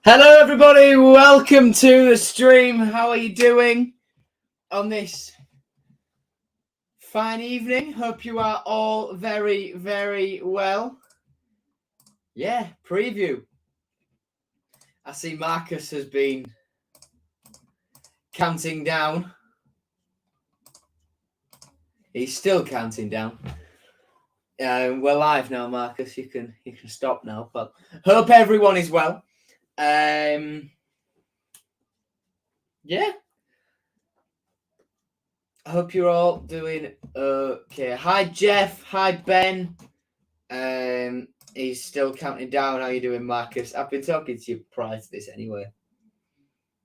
Hello everybody, welcome to the stream. How are you doing on this fine evening? Hope you are all very, very well. Yeah, preview. I see Marcus has been counting down. He's still counting down. We're live now, Marcus. You can stop now. But hope everyone is well. Yeah. I hope you're all doing okay. Hi, Jeff. Hi, Ben. He's still counting down. How you doing, Marcus? I've been talking to you prior to this anyway.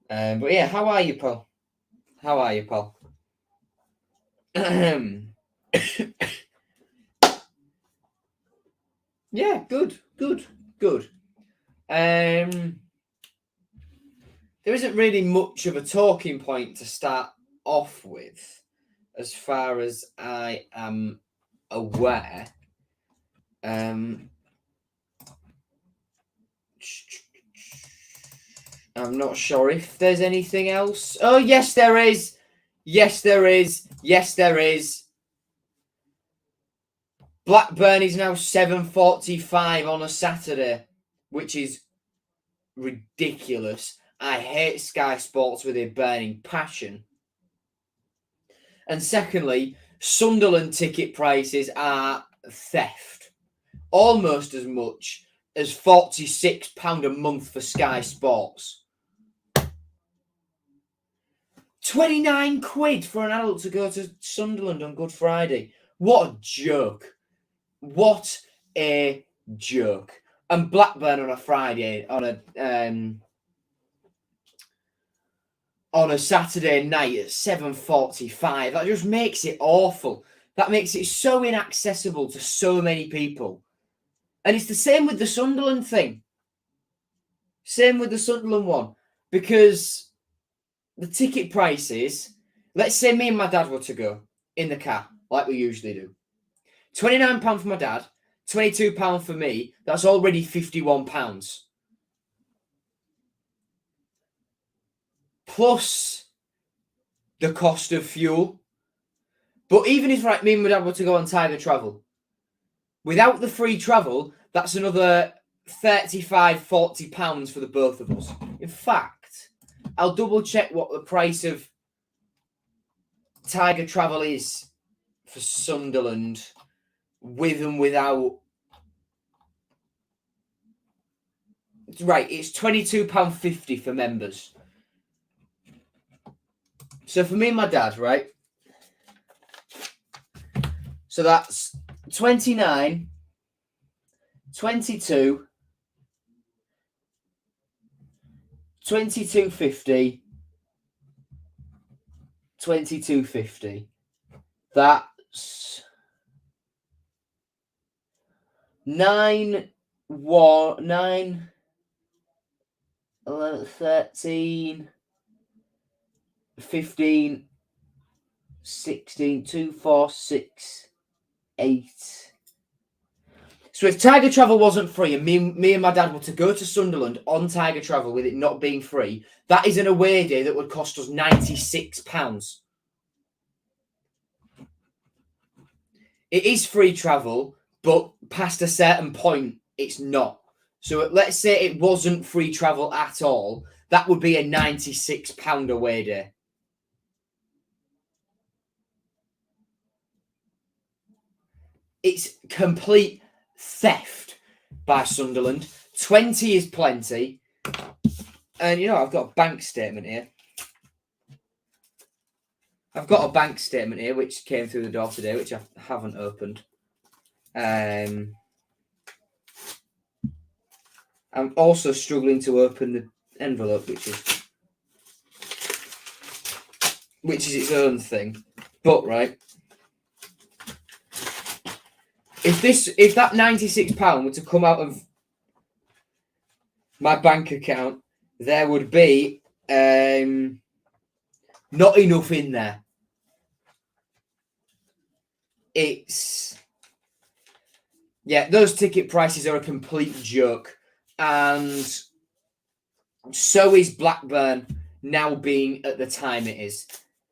But yeah, how are you, Paul? How are you, Paul? Yeah, good. There isn't really much of a talking point to start off with, as far as I am aware. I'm not sure if there's anything else. Oh, yes, there is. Yes, there is. Yes, there is. Blackburn is now 7:45 on a Saturday, which is ridiculous. I hate Sky Sports with a burning passion. And secondly, Sunderland ticket prices are theft. Almost as much as £46 a month for Sky Sports. 29 quid for an adult to go to Sunderland on Good Friday. What a joke. What a joke. And Blackburn on a Friday, on a Saturday night at 7:45. That just makes it awful. That makes it so inaccessible to so many people. And it's the same with the Sunderland thing. Same with the Sunderland one. Because the ticket prices, let's say me and my dad were to go in the car, like we usually do. £29 for my dad, £22 for me. That's already £51. Plus the cost of fuel. But even if me and my dad were to go on Tiger Travel, without the free travel, that's another £35-40 for the both of us. In fact, I'll double check what the price of Tiger Travel is for Sunderland, with and without. Right, it's £22.50 for members. So for me and my dad, right? So that's 29, 22, 22.50, 22.50. That's 9, 11, 13, 15, 16, 2, 4, 6, 8. So if Tiger Travel wasn't free and me and my dad were to go to Sunderland on Tiger Travel with it not being free, that is an away day that would cost us £96. It is free travel, but past a certain point, it's not. So let's say it wasn't free travel at all. That would be a £96 away day. It's complete theft by Sunderland. 20 is plenty. And, I've got a bank statement here. I've got a bank statement here, which came through the door today, which I haven't opened. I'm also struggling to open the envelope, which is its own thing. But, right, if that £96 were to come out of my bank account, there would be not enough in there. Those ticket prices are a complete joke. And So is Blackburn now being at the time it is.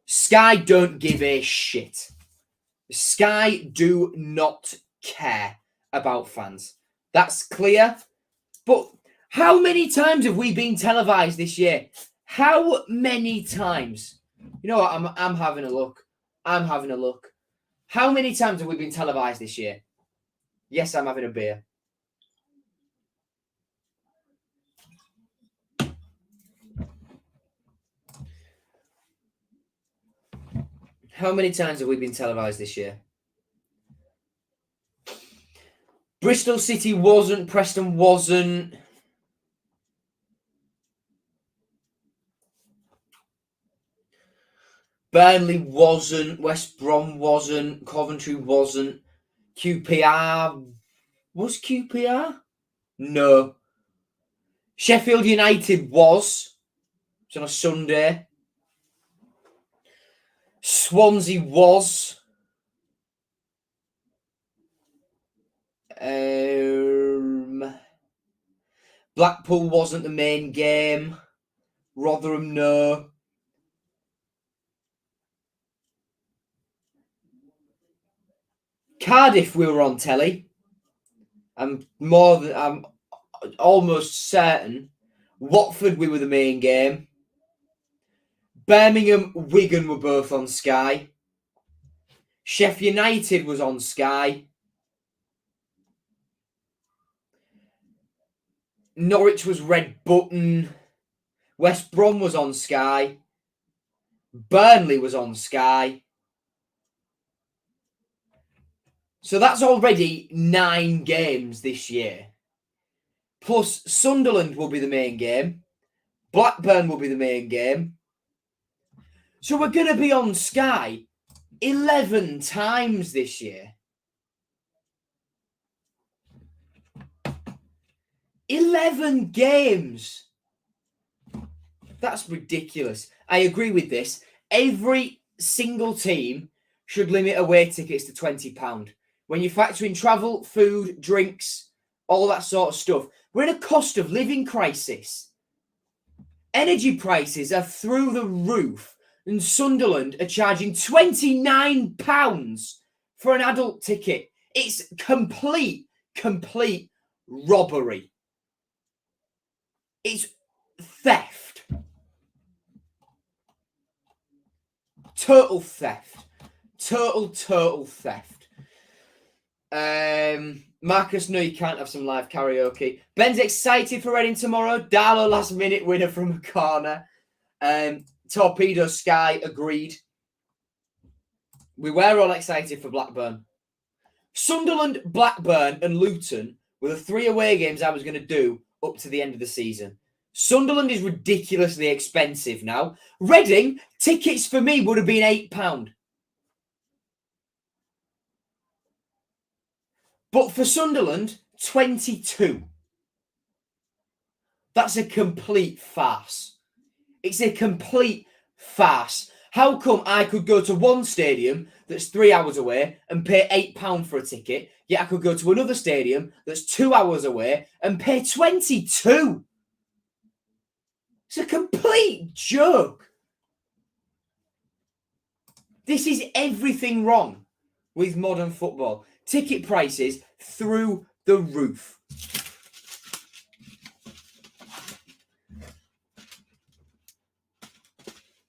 Sky don't give a shit. Sky do not care about fans. That's clear. But how many times have we been televised this year? How many times? You know what? I'm having a look. I'm having a look. How many times have we been televised this year? Yes, I'm having a beer. How many times have we been televised this year? Bristol City wasn't. Preston wasn't. Burnley wasn't. West Brom wasn't. Coventry wasn't. QPR. Was QPR? No. Sheffield United was. It's on a Sunday. Swansea was. Blackpool wasn't the main game. Rotherham, no. Cardiff, we were on telly. I'm almost certain. Watford, we were the main game. Birmingham, Wigan were both on Sky. Sheffield United was on Sky. Norwich was Red Button. West Brom was on Sky. Burnley was on Sky. So that's already 9 games this year. Plus, Sunderland will be the main game. Blackburn will be the main game. So we're going to be on Sky 11 times this year. 11 games. That's ridiculous. I agree with this. Every single team should limit away tickets to £20. When you factor in travel, food, drinks, all that sort of stuff. We're in a cost of living crisis. Energy prices are through the roof, and Sunderland are charging £29 for an adult ticket. It's complete robbery. It's theft. Total theft. Total theft. Marcus, no, you can't have some live karaoke. Ben's excited for Reading tomorrow. Darlow last minute winner from a corner. Torpedo Sky agreed. We were all excited for Blackburn. Sunderland, Blackburn and Luton were the 3 away games I was going to do up to the end of the season. Sunderland is ridiculously expensive now. Reading, tickets for me would have been £8. But for Sunderland, 22. That's a complete farce. It's a complete farce. How come I could go to one stadium that's 3 hours away and pay £8 for a ticket, yet I could go to another stadium that's 2 hours away and pay 22? It's a complete joke. This is everything wrong with modern football. Ticket prices through the roof.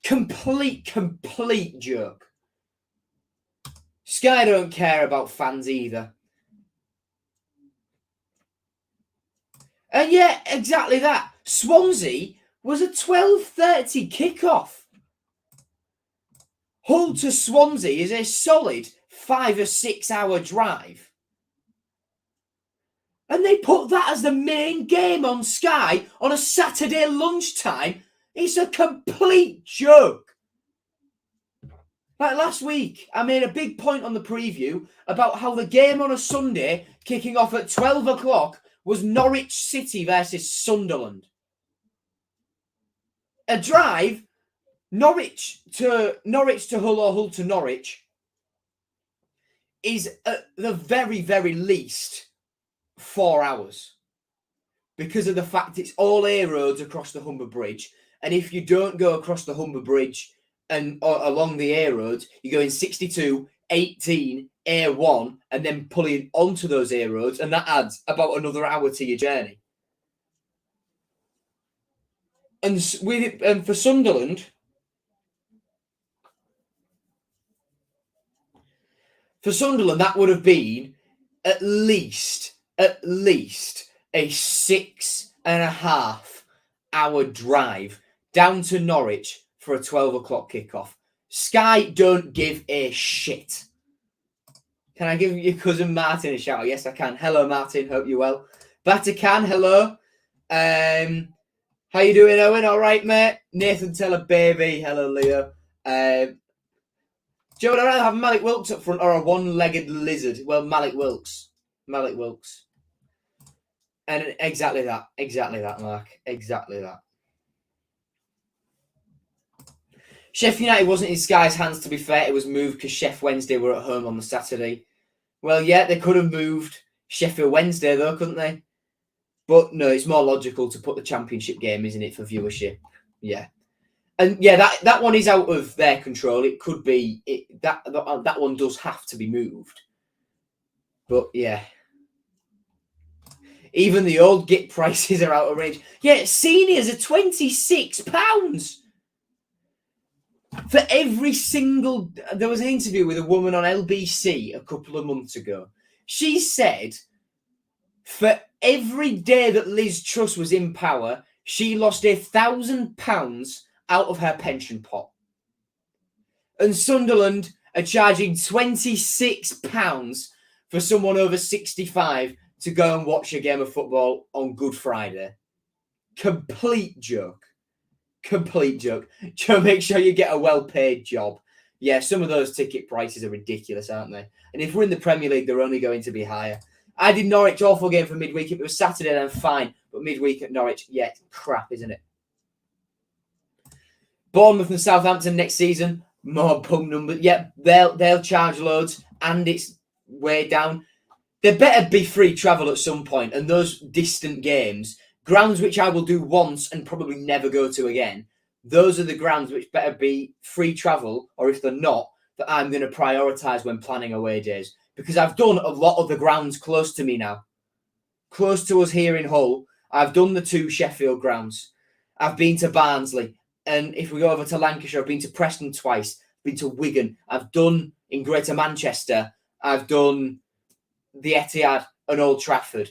Complete joke. Sky don't care about fans either. And yeah, exactly that. Swansea was a 12:30 kickoff. Hull to Swansea is a solid 5 or 6 hour drive. And they put that as the main game on Sky on a Saturday lunchtime. It's a complete joke. Like last week, I made a big point on the preview about how the game on a Sunday kicking off at 12 o'clock was Norwich City versus Sunderland. A drive, Norwich to Hull or Hull to Norwich, is at the very least 4 hours. because of the fact it's all A roads across the Humber Bridge. And if you don't go across the Humber Bridge or along the A roads, you go in 62, 18, A1, and then pulling onto those A roads, and that adds about another hour to your journey. And for Sunderland, that would have been at least a 6.5 hour drive down to Norwich for a 12 o'clock kickoff. Sky don't give a shit. Can I give your cousin Martin a shout out? Yes, I can. Hello, Martin. Hope you're well. Vatican, hello. How you doing, Owen? All right, mate? Nathan Teller, baby. Hello, Leo. Joe, would I rather have Malik Wilkes up front or a one-legged lizard? Well, Malik Wilkes. And exactly that, Mark. Exactly that. Sheffield United wasn't in Sky's hands, to be fair. It was moved because Sheffield Wednesday were at home on the Saturday. Well, yeah, they could have moved Sheffield Wednesday, though, couldn't they? But no, it's more logical to put the Championship game, isn't it, for viewership? Yeah. And yeah, that one is out of their control. It could be that one does have to be moved. But yeah, even the old git prices are out of range. Yeah, seniors are £26 for every single. There was an interview with a woman on LBC a couple of months ago. She said, for every day that Liz Truss was in power, she lost £1,000 out of her pension pot. And Sunderland are charging £26 for someone over 65 to go and watch a game of football on Good Friday. Complete joke. Joe, make sure you get a well-paid job. Yeah, some of those ticket prices are ridiculous, aren't they? And if we're in the Premier League, they're only going to be higher. I did Norwich, awful game for midweek. If it was Saturday, then fine. But midweek at Norwich, yeah, it's crap, isn't it? Bournemouth and Southampton next season, more bum numbers. Yeah, they'll charge loads, and it's way down. There better be free travel at some point, and those distant games, grounds which I will do once and probably never go to again, those are the grounds which better be free travel, or if they're not, that I'm going to prioritise when planning away days. Because I've done a lot of the grounds close to me now. Close to us here in Hull, I've done the 2 Sheffield grounds. I've been to Barnsley. And if we go over to Lancashire, I've been to Preston twice. I've been to Wigan. I've done in Greater Manchester. I've done the Etihad and Old Trafford.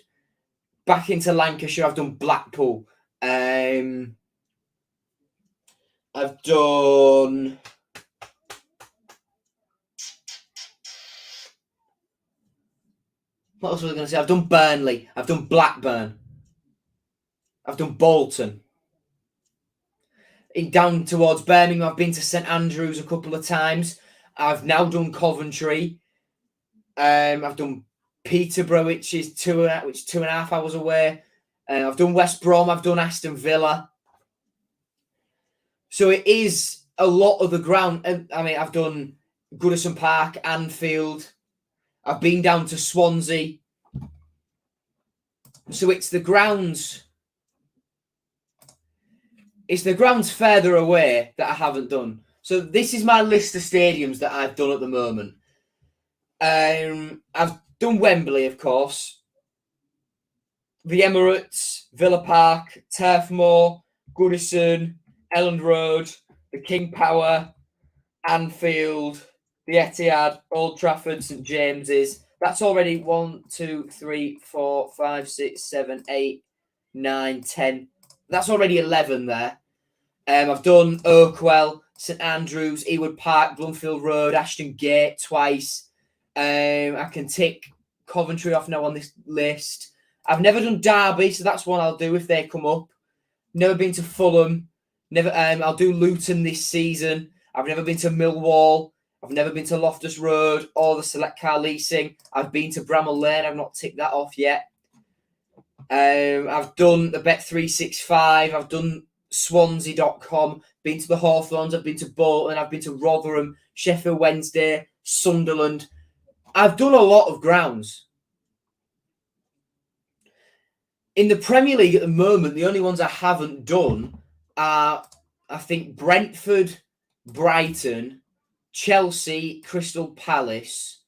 Back into Lancashire, I've done Blackpool. I've done... What else was I going to say? I've done Burnley. I've done Blackburn. I've done Bolton. Down towards Birmingham, I've been to St Andrews a couple of times. I've now done Coventry. I've done Peterborough, which is 2.5 hours away. I've done West Brom. I've done Aston Villa. So it is a lot of the ground. I mean, I've done Goodison Park, Anfield. I've been down to Swansea. So it's the grounds. It's the grounds further away that I haven't done. So this is my list of stadiums that I've done at the moment. I've done Wembley, of course. The Emirates, Villa Park, Turf Moor, Goodison, Elland Road, the King Power, Anfield, the Etihad, Old Trafford, St James's. That's already 1, 2, 3, 4, 5, 6, 7, 8, 9, 10. That's already 11 there. I've done Oakwell, St Andrews, Ewood Park, Blunfield Road, Ashton Gate twice. I can tick Coventry off now on this list. I've never done Derby, so that's one I'll do if they come up. Never been to Fulham. I'll do Luton this season. I've never been to Millwall. I've never been to Loftus Road or the Select Car Leasing. I've been to Bramall Lane. I've not ticked that off yet. I've done the Bet365. I've done Swansea.com. Been to the Hawthorns. I've been to Bolton. I've been to Rotherham, Sheffield Wednesday, Sunderland. I've done a lot of grounds. In the Premier League at the moment, the only ones I haven't done are, I think, Brentford, Brighton, Chelsea, Crystal Palace,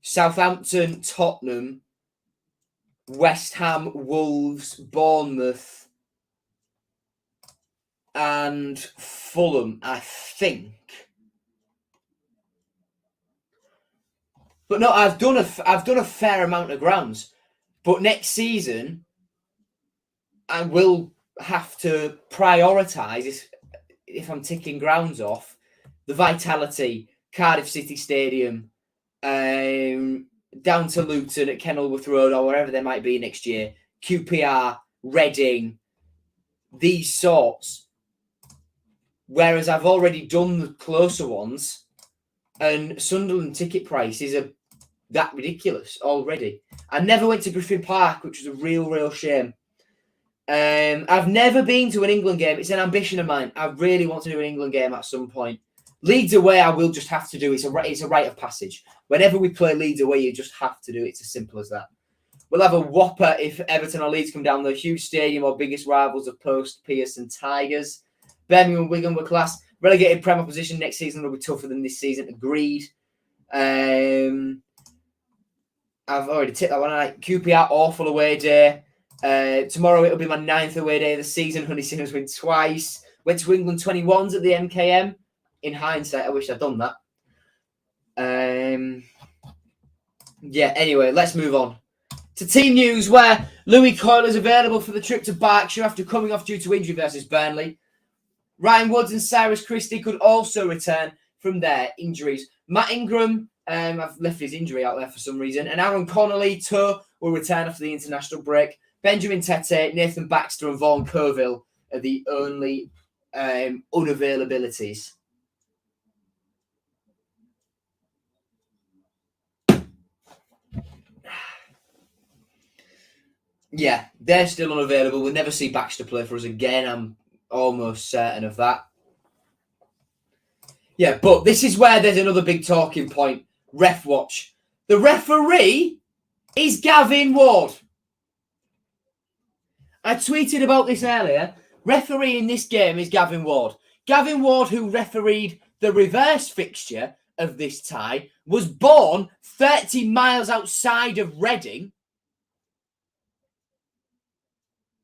Southampton, Tottenham, West Ham, Wolves, Bournemouth, and Fulham, I think. But no, I've done a fair amount of grounds. But next season, I will have to prioritise, if I'm ticking grounds off, the Vitality, Cardiff City Stadium, down to Luton at Kenilworth Road or wherever they might be next year, QPR, Reading, these sorts. Whereas I've already done the closer ones, and Sunderland ticket prices are that ridiculous already. I never went to Griffin Park, which was a real shame. I've never been to an England game. It's an ambition of mine. I really want to do an England game at some point. Leeds away, I will just have to do. It's a rite of passage. Whenever we play Leeds away, you just have to do it. It's as simple as that. We'll have a whopper if Everton or Leeds come down the huge stadium or biggest rivals of Post, Pierce and Tigers. Birmingham and Wigan were class. Relegated Prem opposition next season will be tougher than this season. Agreed. I've already tipped that one. QPR, awful away day. Tomorrow it'll be my 9th away day of the season. Honey Sinners win twice. Went to England 21s at the MKM. In hindsight, I wish I'd done that. Yeah, anyway, let's move on to team news, where Louis Coyle is available for the trip to Berkshire after coming off due to injury versus Burnley. Ryan Woods and Cyrus Christie could also return from their injuries. Matt Ingram, I've left his injury out there for some reason, and Aaron Connolly, toe, will return after the international break. Benjamin Tete, Nathan Baxter and Vaughan Coville are the only unavailabilities. Yeah, they're still unavailable. We'll never see Baxter play for us again. I'm almost certain of that. Yeah, but this is where there's another big talking point. Ref watch. The referee is Gavin Ward. I tweeted about this earlier. Referee in this game is Gavin Ward. Gavin Ward, who refereed the reverse fixture of this tie, was born 30 miles outside of Reading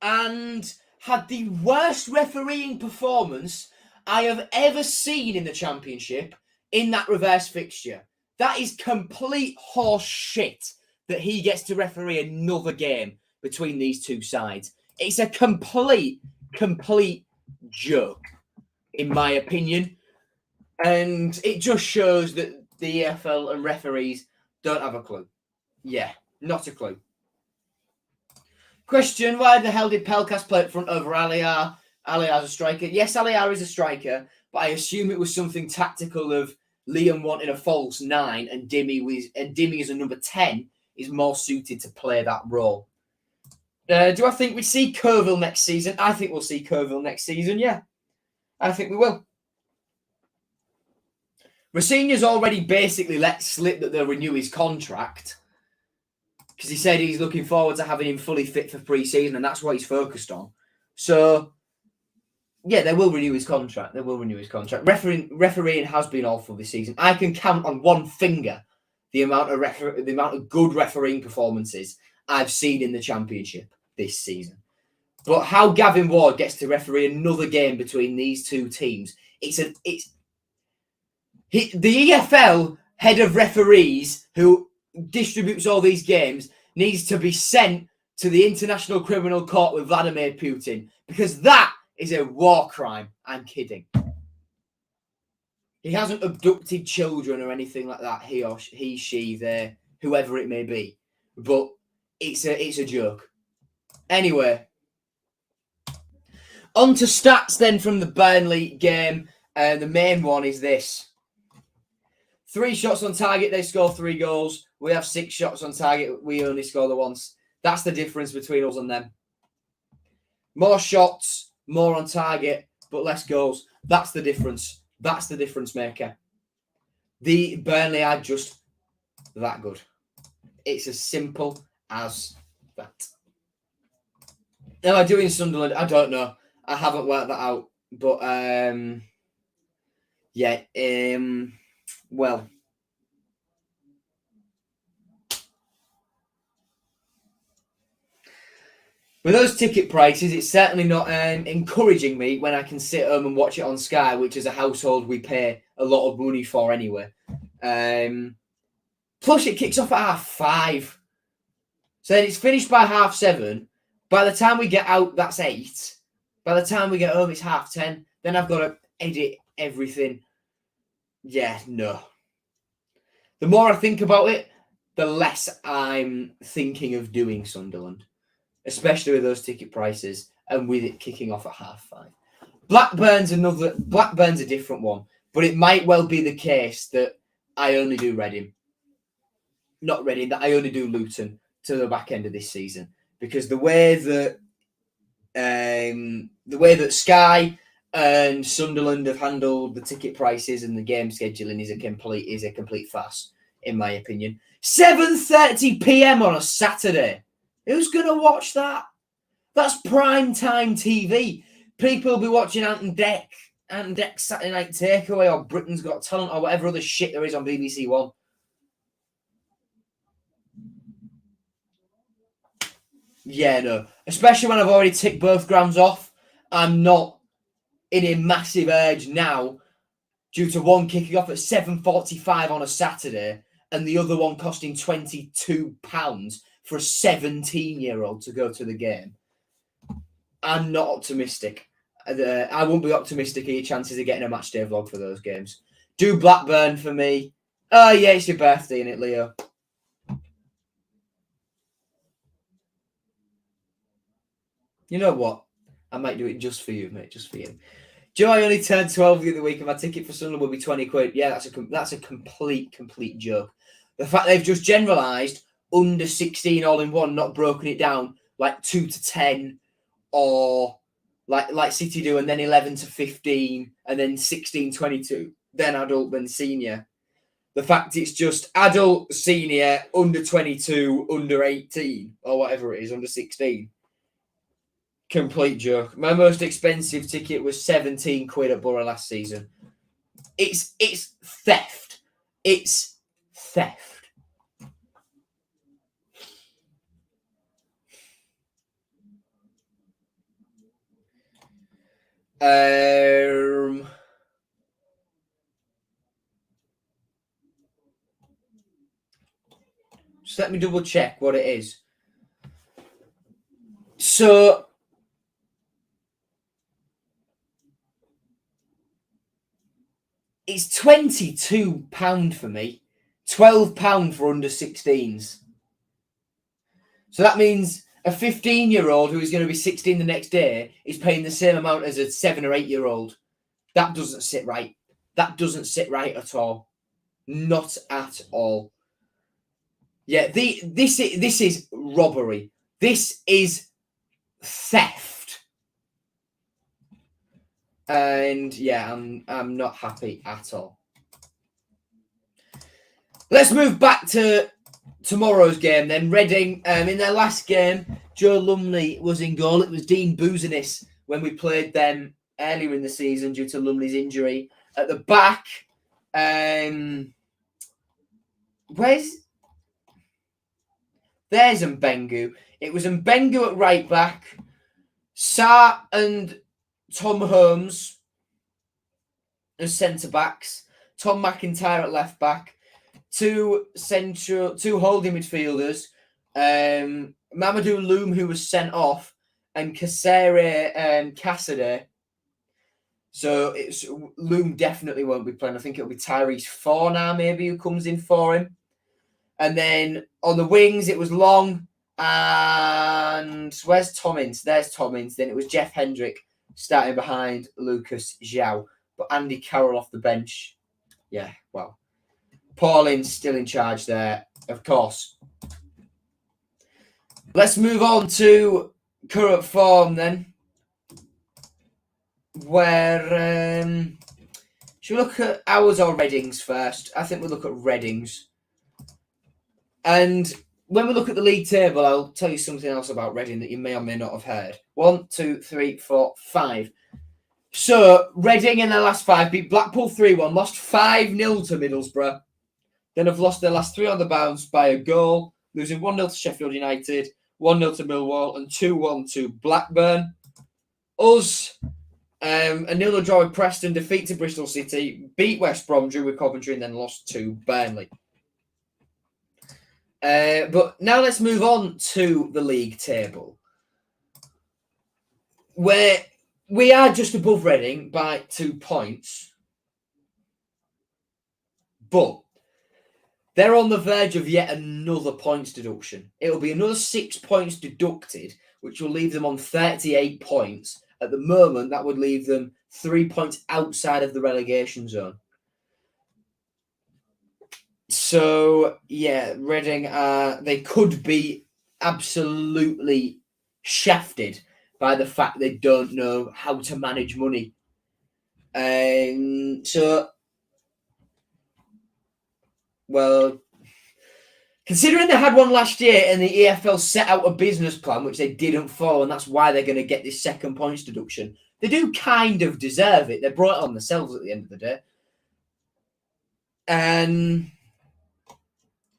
and had the worst refereeing performance I have ever seen in the Championship in that reverse fixture. That is complete horse shit that he gets to referee another game between these two sides. It's a complete joke, in my opinion. And it just shows that the EFL and referees don't have a clue. Yeah, not a clue. Question, why the hell did Pelkas play up front over Aliar? Aliar's a striker. Yes, Aliar is a striker, but I assume it was something tactical of Liam wanting a false 9 and Dimmy as a number 10 is more suited to play that role. Do I think we see Coville next season? I think we'll see Coville next season, yeah. I think we will. Rosenior's already basically let slip that they'll renew his contract because he said he's looking forward to having him fully fit for pre-season, and that's what he's focused on. So, yeah, they will renew his contract. Refereeing has been awful this season. I can count on one finger the amount of good refereeing performances I've seen in the Championship this season. But how Gavin Ward gets to referee another game between these two teams, the EFL head of referees who distributes all these games needs to be sent to the International Criminal Court with Vladimir Putin, because that is a war crime. I'm kidding. He hasn't abducted children or anything like that. He, she, they, whoever it may be. But it's a joke. Anyway, on to stats then from the Burnley game. The main one is this. 3 shots on target, they score 3 goals. We have 6 shots on target, we only score the once. That's the difference between us and them. More shots, more on target, but less goals. That's the difference. That's the difference maker. The Burnley are just that good. It's as simple as that. Am I doing Sunderland? I don't know. I haven't worked that out. But yeah. Well, with those ticket prices, it's certainly not encouraging me when I can sit home and watch it on Sky, which as a household we pay a lot of money for anyway. Plus, it kicks off at 5:30. So then it's finished by 7:30. By the time we get out, that's 8. By the time we get home, it's 10:30. Then I've got to edit everything. Yeah, no. The more I think about it, the less I'm thinking of doing Sunderland, especially with those ticket prices and with it kicking off at 5:30. Blackburn's a different one, but it might well be the case that I only do Reading. Not Reading, that I only do Luton to the back end of this season, because the way that Sky and Sunderland have handled the ticket prices and the game scheduling is a complete farce, in my opinion. 7:30 p.m. on a Saturday. Who's gonna watch that? That's prime time TV. People will be watching Ant and Dec Saturday Night Takeaway or Britain's Got Talent or whatever other shit there is on BBC One. Yeah, no. Especially when I've already ticked both grounds off. I'm not in a massive urge now due to one kicking off at 7:45 on a Saturday and the other one costing £22 for a 17-year-old to go to the game. I'm not optimistic. I won't be optimistic of your chances of getting a matchday vlog for those games. Do Blackburn for me. Oh, yeah, it's your birthday, innit, Leo? You know what? I might do it just for you, mate. Just for you. Joe, I only turned 12 the other week and my ticket for Sunderland will be 20 quid. Yeah, that's a complete joke. The fact they've just generalised under 16 all in one, not broken it down like 2 to 10 or like City do, and then 11 to 15 and then 16, 22, then adult, then senior. The fact it's just adult, senior, under 22, under 18 or whatever it is, under 16. Complete joke. My most expensive ticket was 17 quid at Borough last season. It's theft. It's theft. Just let me double check what it is. So it's £22 for me, £12 for under 16s. So that means a 15-year-old who is going to be 16 the next day is paying the same amount as a 7 or 8-year-old. That doesn't sit right. That doesn't sit right at all. Not at all. Yeah, this is robbery. This is theft. And yeah, I'm not happy at all. Let's move back to tomorrow's game then. Reading, in their last game, Joe Lumley was in goal. It was Dean Bouzanis when we played them earlier in the season due to Lumley's injury. At the back, there's Mbengu. It was Mbengu at right back, Sarr and Tom Holmes as centre backs, Tom McIntyre at left back, two holding midfielders, Mamadou Loom, who was sent off, and Kasere Cassidy. So Loom definitely won't be playing. I think it'll be Tyrese Fornah maybe who comes in for him. And then on the wings, it was Long and where's Tommins? There's Tommins. Then it was Jeff Hendrick starting behind Lucas Zhao. But Andy Carroll off the bench. Yeah, well. Paulin's still in charge there, of course. Let's move on to current form then. Where should we look at ours or Reading's first? I think we'll look at Reading's. And when we look at the league table, I'll tell you something else about Reading that you may or may not have heard. 1, 2, 3, 4, 5. So, Reading in their last 5 beat Blackpool 3-1, lost 5-0 to Middlesbrough. Then have lost their last 3 on the bounce by a goal, losing 1-0 to Sheffield United, 1-0 to Millwall, and 2-1 to Blackburn. Us, a 0 draw with Preston, defeat to Bristol City, beat West Brom, drew with Coventry, and then lost to Burnley. But now let's move on to the league table, where we are just above Reading by 2 points. But they're on the verge of yet another points deduction. It will be another 6 points deducted, which will leave them on 38 points. At the moment, that would leave them 3 points outside of the relegation zone. So, yeah, Reading, they could be absolutely shafted by the fact they don't know how to manage money. Well, considering they had one last year and the EFL set out a business plan, which they didn't follow, and that's why they're going to get this second points deduction, they do kind of deserve it. They brought it on themselves at the end of the day. And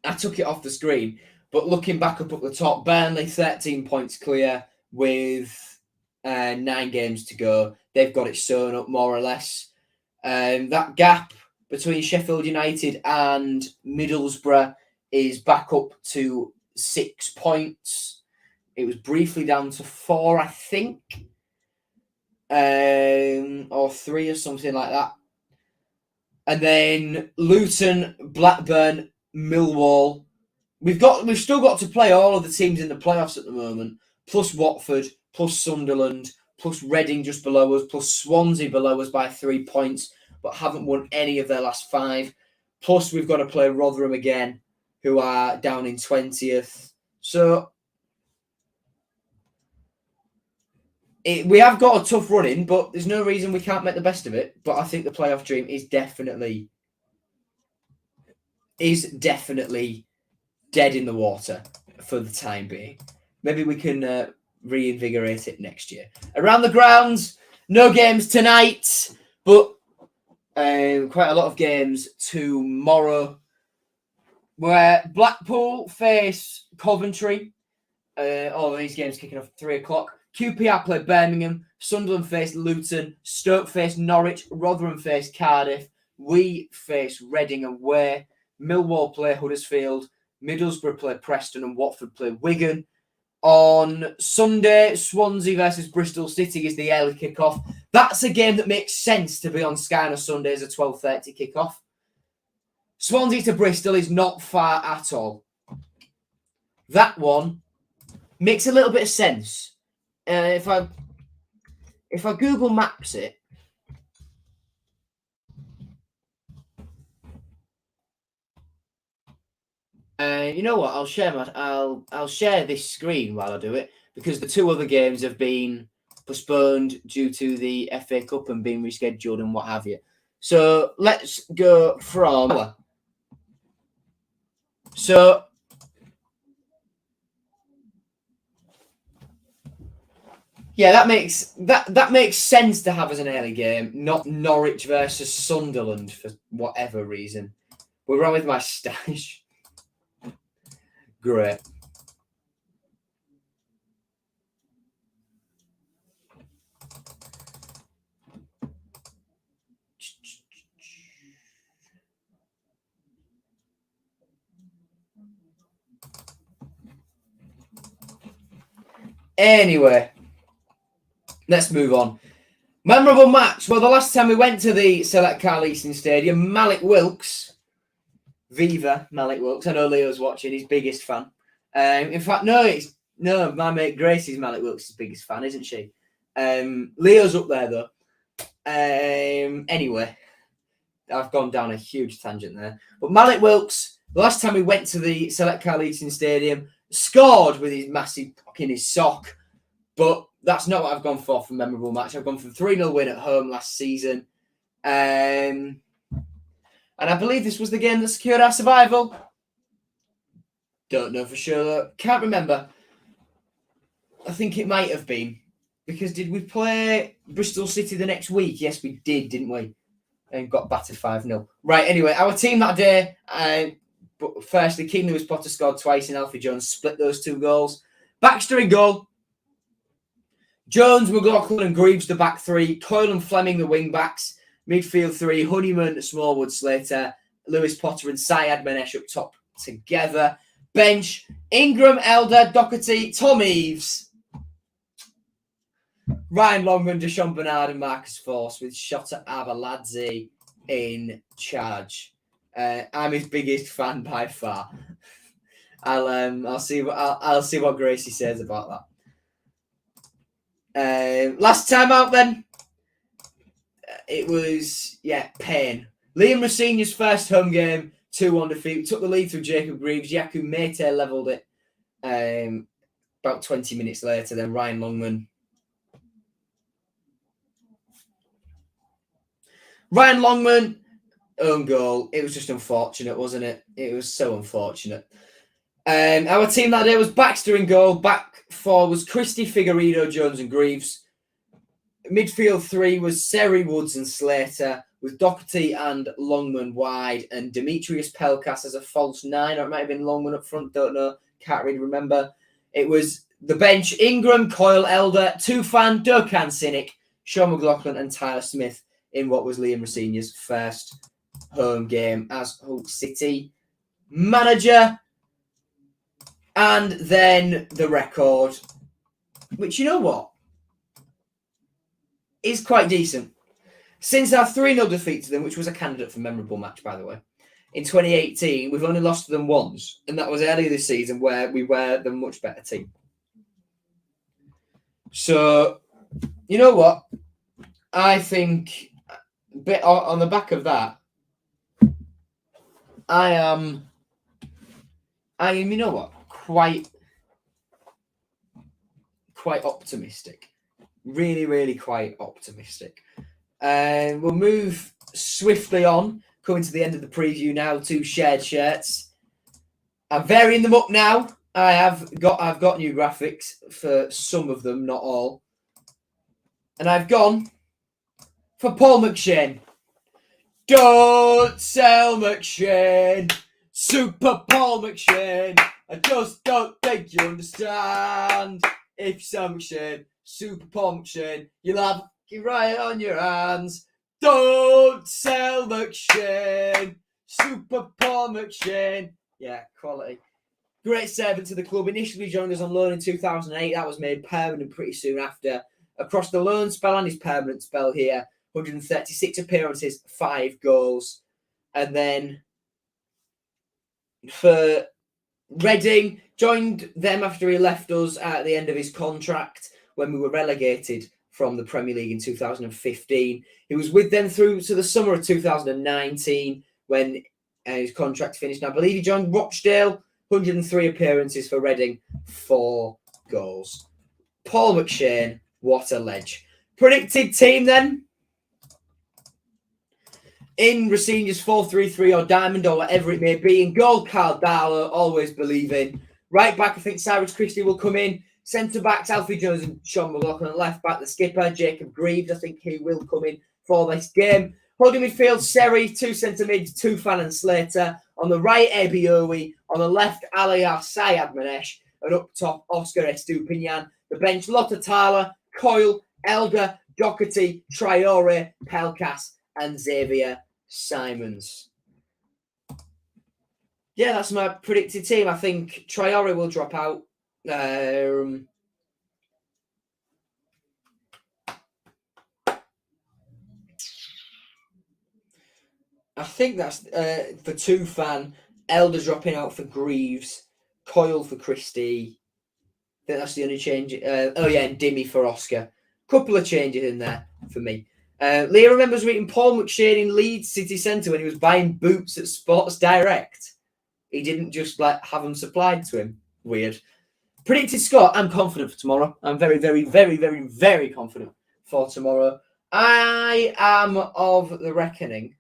I took it off the screen, but looking back up at the top, Burnley 13 points clear with 9 games to go. They've got it sewn up more or less. That gap between Sheffield United and Middlesbrough is back up to 6 points. It was briefly down to 4, I think, or 3 or something like that. And then Luton, Blackburn, Millwall. We've still got to play all of the teams in the playoffs at the moment, plus Watford, plus Sunderland, plus Reading just below us, plus Swansea below us by 3 points, but haven't won any of their last 5. Plus we've got to play Rotherham again, who are down in 20th. So we have got a tough run in, but there's no reason we can't make the best of it. But I think the playoff dream is definitely dead in the water for the time being. Maybe we can reinvigorate it next year. Around the grounds, no games tonight, but quite a lot of games tomorrow, where Blackpool face Coventry. All of these games kicking off at 3 o'clock. QPR play Birmingham. Sunderland face Luton. Stoke face Norwich. Rotherham face Cardiff. We face Reading away. Millwall play Huddersfield. Middlesbrough play Preston, and Watford play Wigan. On Sunday, Swansea versus Bristol City is the early kickoff. That's a game that makes sense to be on Sky on a Sunday as a 12:30 kickoff. Swansea to Bristol is not far at all. That one makes a little bit of sense. If I Google Maps it, you know what? I'll share this screen while I do it, because the 2 other games have been postponed due to the FA Cup and being rescheduled and what have you. So let's go from. So yeah, that makes sense to have as an early game, not Norwich versus Sunderland for whatever reason. We're wrong with my stash. Great. Anyway, let's move on. Memorable match. Well, the last time we went to the Select Car Leasing Stadium, Malik Wilkes, Viva Malik Wilkes. I know Leo's watching, his biggest fan. In fact, no, my mate Grace is Malik Wilkes' biggest fan, isn't she? Leo's up there though. Anyway, I've gone down a huge tangent there. But Malik Wilkes, the last time we went to the Select Car Leasing Stadium, scored with his massive cock in his sock. But that's not what I've gone for memorable match. I've gone for 3-0 win at home last season. And I believe this was the game that secured our survival. Don't know for sure. Can't remember. I think it might have been. Because did we play Bristol City the next week? Yes, we did, didn't we? And got battered 5-0. Right, anyway, our team that day, but firstly, King Lewis Potter scored twice and Alfie Jones split those 2 goals. Baxter in goal. Jones, McLaughlin and Greaves the back 3. Coyle and Fleming the wing backs. Midfield 3, Honeyman, Smallwood, Slater, Lewis Potter and Syed Manesh up top together. Bench, Ingram, Elder, Doherty, Tom Eaves, Ryan Longman, Deshaun Bernard and Marcus Force with Shota Avaladze in charge. I'm his biggest fan by far. I'll see what Gracie says about that. Last time out then, it was pain. Liam Rosenior's first home game, 2-1 defeat. Took the lead through Jacob Greaves. Yaku Mete levelled it about 20 minutes later. Then Ryan Longman. Own goal. It was just unfortunate, wasn't it? It was so unfortunate. Our team that day was Baxter in goal. Back 4 was Christie, Figueiredo, Jones and Greaves. Midfield 3 was Seri, Woods and Slater, with Doherty and Longman wide, and Demetrius Pelkas as a false 9, or it might have been Longman up front, don't know, can't really remember. It was the bench, Ingram, Coyle, Elder, Tufan, Dokan Sinek, Sean McLaughlin and Tyler Smith in what was Liam Rosenior's first home game as Hull City manager. And then the record, which, you know what, is quite decent. Since our 3-0 defeat to them, which was a candidate for memorable match, by the way, in 2018, we've only lost to them once, and that was earlier this season where we were the much better team. So, you know what? I think, on the back of that, I am, you know what, quite optimistic. Really, really quite optimistic. And we'll move swiftly on, coming to the end of the preview now, to shared shirts. I'm varying them up now. I've got new graphics for some of them, not all. And I've gone for Paul McShane. Don't sell McShane. Super Paul McShane. I just don't think you understand. If you sell McShane, Super Paul McShane, you'll have it right on your hands. Don't sell McShane. Super Paul McShane. Yeah, quality. Great servant to the club. Initially joined us on loan in 2008. That was made permanent pretty soon after. Across the loan spell and his permanent spell here, 136 appearances, 5 goals. And then for Reading, joined them after he left us at the end of his contract when we were relegated from the Premier League in 2015. He was with them through to the summer of 2019 when his contract finished. And I believe he joined Rochdale, 103 appearances for Reading, 4 goals. Paul McShane, what a ledge. Predicted team then? In Rosenior's 4-3-3 or Diamond or whatever it may be. In goal, Carl Darlow, always believing. Right back, I think Cyrus Christie will come in. Centre-backs, Alfie Jones and Sean McLaughlin. And left back, the skipper, Jacob Greaves. I think he will come in for this game. Holding midfield, Seri, 2 centre-mids, Tufan and Slater. On the right, Ebiowi. On the left, Aliyah Syed Manesh. And up top, Oscar Estupinian. The bench, Lotta Tyler, Coyle, Elder, Doherty, Traore, Pelkas, and Xavier Simons. Yeah, that's my predicted team. I think Traore will drop out. I think that's for Tufan. Elder dropping out for Greaves. Coyle for Christie. I think that's the only change. And Dimmy for Oscar. Couple of changes in there for me. Leah remembers meeting Paul McShane in Leeds City Centre when he was buying boots at Sports Direct. He didn't just have them supplied to him. Weird. Predicted score. I'm confident for tomorrow. I'm very, very, very, very, very confident for tomorrow. I am of the reckoning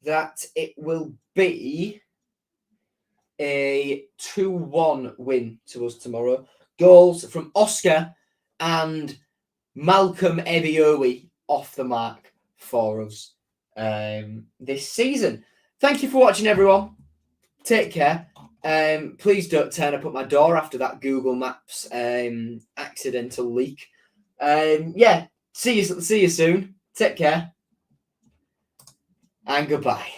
that it will be a 2-1 win to us tomorrow. Goals from Oscar and Malcolm Ebiowi off the mark for us this season. Thank you for watching, everyone. Take care. Please don't turn up at my door after that Google Maps accidental leak. Yeah, see you soon. Take care. And goodbye.